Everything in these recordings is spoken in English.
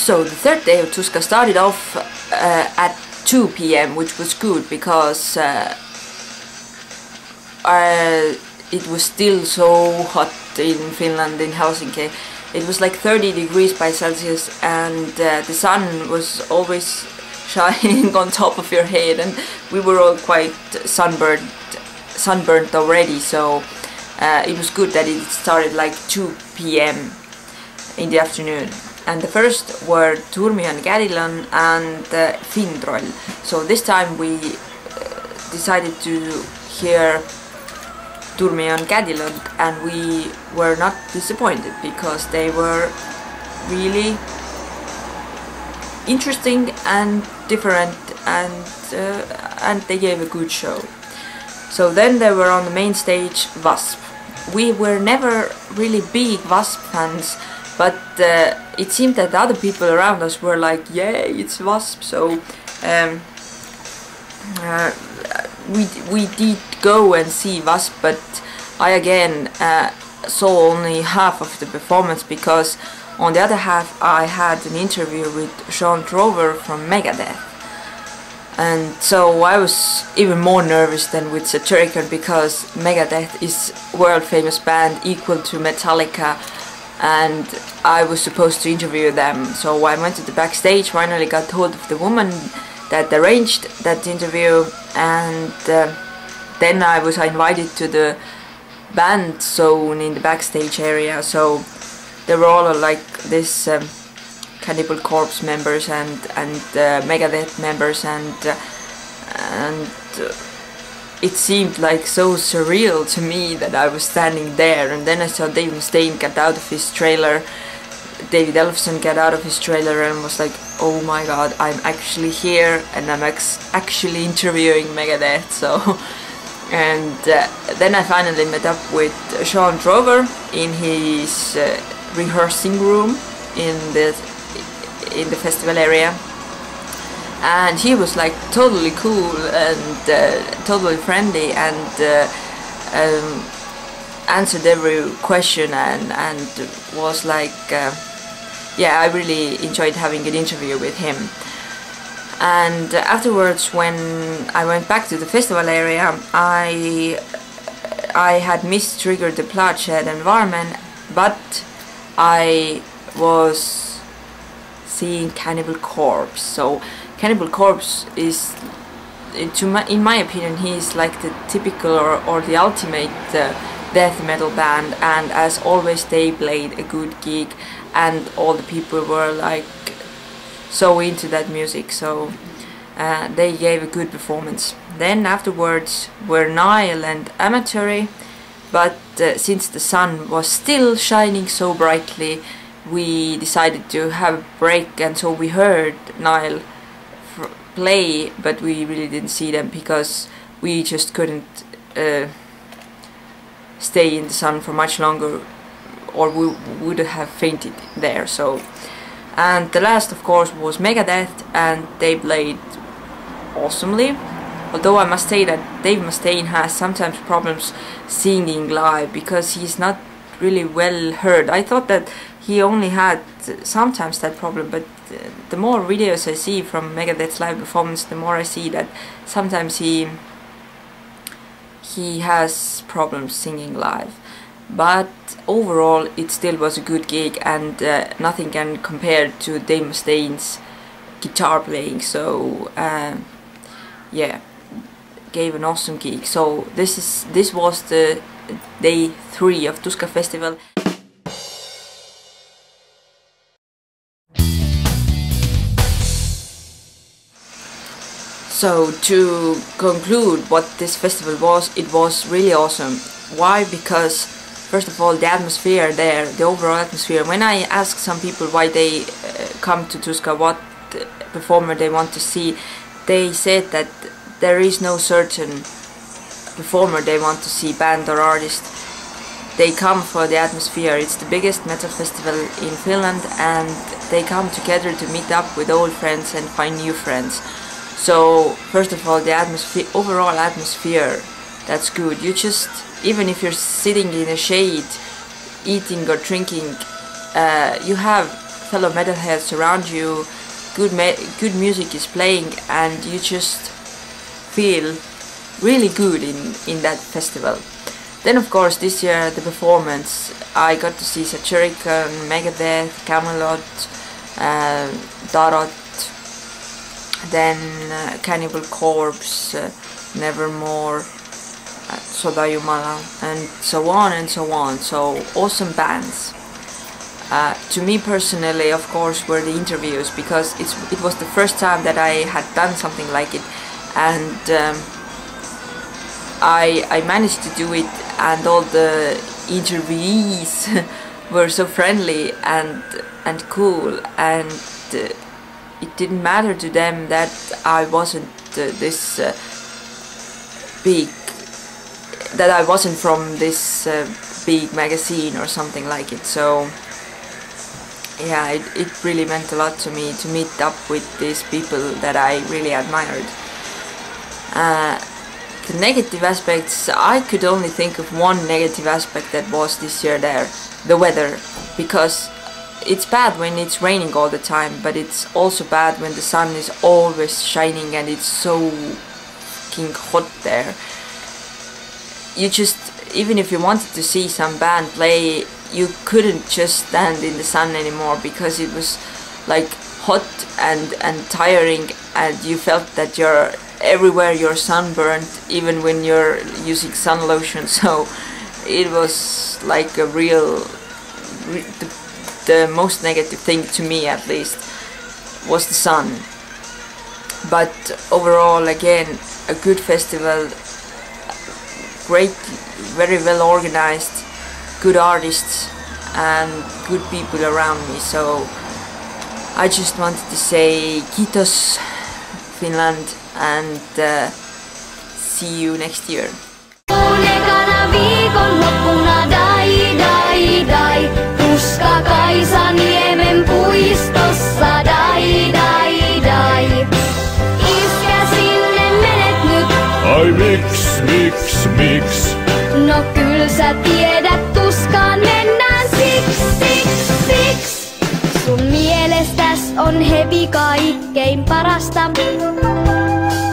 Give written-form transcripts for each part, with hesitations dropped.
So the third day of Tuska started off at 2 p.m. which was good because it was still so hot in Finland, in Helsinki. It was like 30 degrees by Celsius, and the sun was always shining on top of your head, and we were all quite sunburnt already, so it was good that it started like 2 p.m. in the afternoon. And the first were Turmion Kärilön and Findroll. So this time we decided to hear Turmion Kärilön, and we were not disappointed because they were really interesting and different, and they gave a good show. So then they were on the main stage Wasp. We were never really big Wasp fans, but it seemed that the other people around us were like, yeah, it's Wasp. So we did go and see Wasp, but I again saw only half of the performance, because on the other half I had an interview with Sean Trover from Megadeth, and so I was even more nervous than with Satyricon, because Megadeth is a world famous band equal to Metallica, and I was supposed to interview them. So I went to the backstage, finally got hold of the woman that arranged that interview, and then I was invited to the band zone in the backstage area. So there were all like this Cannibal Corpse members and Megadeth members, and it seemed like so surreal to me that I was standing there. And then I saw Dave Mustaine get out of his trailer, David Ellefson get out of his trailer, and was like, oh my god, I'm actually here and I'm actually interviewing Megadeth. So and then I finally met up with Sean Trover in his rehearsing room in the festival area, and he was like totally cool and totally friendly, and answered every question, and was like yeah, I really enjoyed having an interview with him. And afterwards, when I went back to the festival area, I had mistriggered the Bloodshed and Warman, but I was seeing Cannibal Corpse. So Cannibal Corpse is, in my opinion, he's like the typical or the ultimate death metal band, and as always they played a good gig, and all the people were like so into that music, so they gave a good performance. Then afterwards were Nile and Amatory, but since the sun was still shining so brightly, we decided to have a break, and so we heard Nile play, but we really didn't see them because we just couldn't stay in the sun for much longer, or we would have fainted there. So, and the last of course was Megadeth, and they played awesomely, although I must say that Dave Mustaine has sometimes problems singing live because he's not really well heard. I thought that he only had sometimes that problem, but the more videos I see from Megadeth's live performance, the more I see that sometimes he has problems singing live. But overall it still was a good gig, and nothing can compare to Dave Mustaine's guitar playing. So yeah, gave an awesome gig. So this was the day 3 of Tuska Festival. So to conclude what this festival was, it was really awesome. Why? Because first of all, the atmosphere there, the overall atmosphere. When I ask some people why they come to Tuska, what performer they want to see, they said that there is no certain performer they want to see, band or artist. They come for the atmosphere. It's the biggest metal festival in Finland, and they come together to meet up with old friends and find new friends. So first of all, the atmosphere, overall atmosphere, that's good. You just, even if you're sitting in a shade, eating or drinking, you have fellow metalheads around you, good music is playing, and you just feel really good in that festival. Then of course this year the performance, I got to see Satyricon, Megadeth, Camelot, Darot, then Cannibal Corpse, Nevermore, Soda Jumala, and so on and so on. So awesome bands. To me personally, of course, were the interviews, because it was the first time that I had done something like it, and I managed to do it, and all the interviewees were so friendly and cool, and it didn't matter to them that I wasn't this big, that I wasn't from this big magazine or something like it. So yeah, it really meant a lot to me to meet up with these people that I really admired. The negative aspects, I could only think of one negative aspect that was this year there, the weather, because it's bad when it's raining all the time, but it's also bad when the sun is always shining and it's so fucking hot there. You just, even if you wanted to see some band play, you couldn't just stand in the sun anymore, because it was like hot and tiring, and you felt that you're everywhere, you're sunburned, even when you're using sun lotion. So it was like a real, the most negative thing to me at least was the sun. But overall, again, a good festival, great, very well organized, good artists and good people around me. So I just wanted to say kiitos Finland, and see you next year. Ai miksi? No kyl sä tiedät, tuskaan mennään siksi. Sun mielestäs on hevi kaikkein parasta.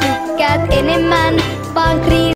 Tykkäät enemmän